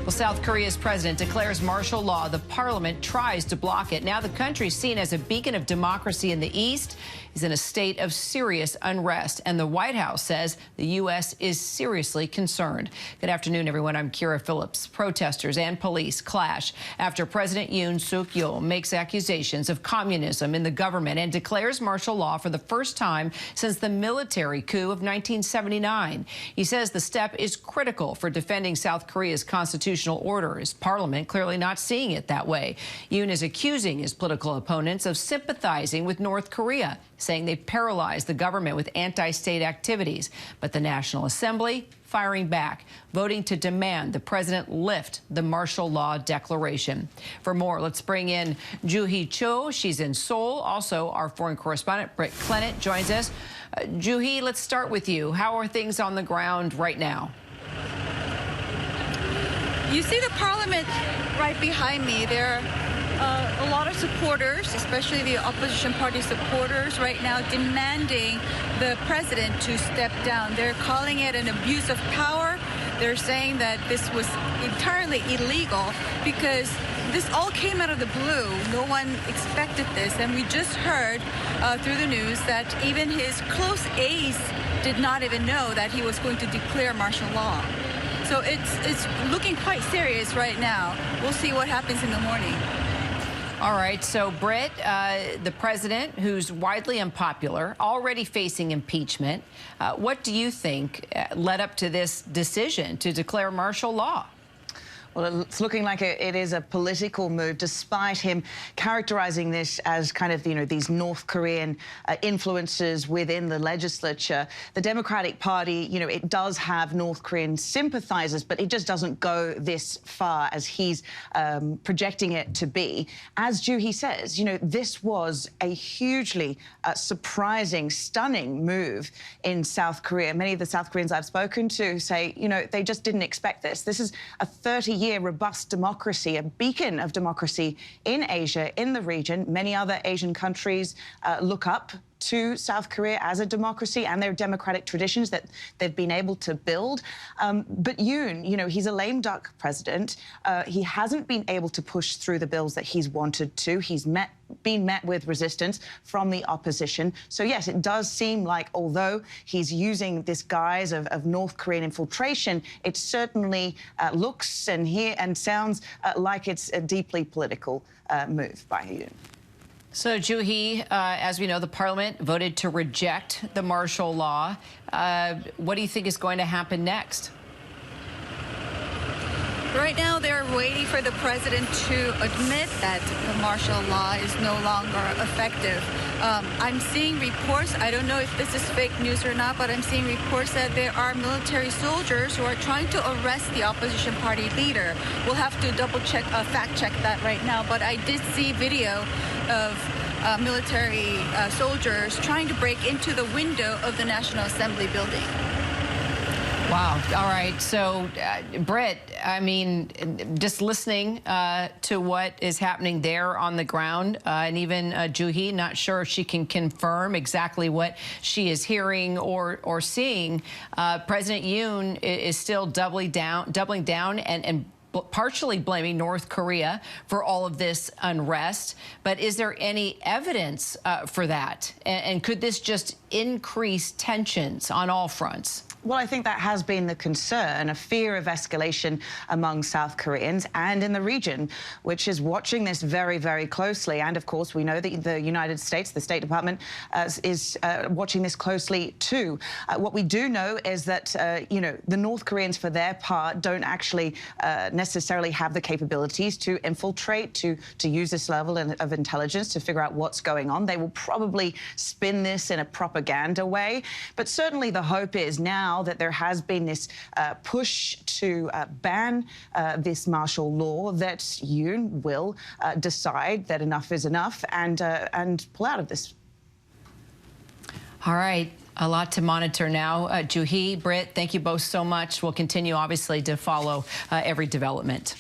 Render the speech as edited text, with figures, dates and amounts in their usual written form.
Well, South Korea's president declares martial law. The parliament tries to block it. Now the country, seen as a beacon of democracy in the East, is in a state of serious unrest. And the White House says the U.S. is seriously concerned. Good afternoon, everyone. I'm Kira Phillips. Protesters and police clash after President Yoon makes accusations of communism in the government and declares martial law for the first time since the military coup of 1979. He says the step is critical for defending South Korea's constitutional order. His parliament clearly not seeing it that way. Yoon is accusing his political opponents of sympathizing with North Korea, saying they paralyzed the government with anti-state activities. But the National Assembly firing back, voting to demand the president lift the martial law declaration. For more, let's bring in Joo-hee Cho. She's in Seoul. Also, our foreign correspondent, Britt Clennett, joins us. Joo-hee, let's start with you. How are things on the ground right now? You see the parliament right behind me. There are a lot of supporters, especially the opposition party supporters right now, demanding the president to step down. They're calling it an abuse of power. They're saying that this was entirely illegal because this all came out of the blue. No one expected this. And we just heard through the news that even his close aides did not even know that he was going to declare martial law. So it's looking quite serious right now. We'll see what happens in the morning. All right, so Britt, the president, who's widely unpopular, already facing impeachment, what do you think led up to this decision to declare martial law? Well, it's looking like it is a political move, despite him characterizing this as kind of, these North Korean influences within the legislature. The Democratic Party, it does have North Korean sympathizers, but it just doesn't go this far as he's projecting it to be. As Joo-hee says, this was a hugely surprising, stunning move in South Korea. Many of the South Koreans I've spoken to say, they just didn't expect this. This is a 30-year robust democracy, a beacon of democracy in Asia, in the region. Many other Asian countries look up to South Korea as a democracy and their democratic traditions that they've been able to build. But Yoon, he's a lame duck president. He hasn't been able to push through the bills that he's wanted to. He's been met with resistance from the opposition. So yes, it does seem like, although he's using this guise of North Korean infiltration, it certainly looks and sounds like it's a deeply political move by Yoon. So, Joo-hee, as we know, the parliament voted to reject the martial law. What do you think is going to happen next? Right now, they're waiting for the president to admit that the martial law is no longer effective. I'm seeing reports, I don't know if this is fake news or not, but I'm seeing reports that there are military soldiers who are trying to arrest the opposition party leader. We'll have to double-check, fact-check that right now, but I did see video of military soldiers trying to break into the window of the National Assembly building. Wow. All right. So, Britt, I mean, just listening to what is happening there on the ground, and even Joo-hee, not sure if she can confirm exactly what she is hearing or seeing. President Yoon is still doubling down and partially blaming North Korea for all of this unrest. But is there any evidence for that? And could this just increase tensions on all fronts? Well, I think that has been the concern, a fear of escalation among South Koreans and in the region, which is watching this very, very closely. And, of course, we know that the United States, the State Department, is watching this closely, too. What we do know is that, the North Koreans, for their part, don't actually necessarily have the capabilities to infiltrate, to use this level of intelligence to figure out what's going on. They will probably spin this in a propaganda way. But certainly the hope is now that there has been this push to ban this martial law, that Yoon will decide that enough is enough and pull out of this. All right. A lot to monitor now. Joo-hee, Britt, thank you both so much. We'll continue, obviously, to follow every development.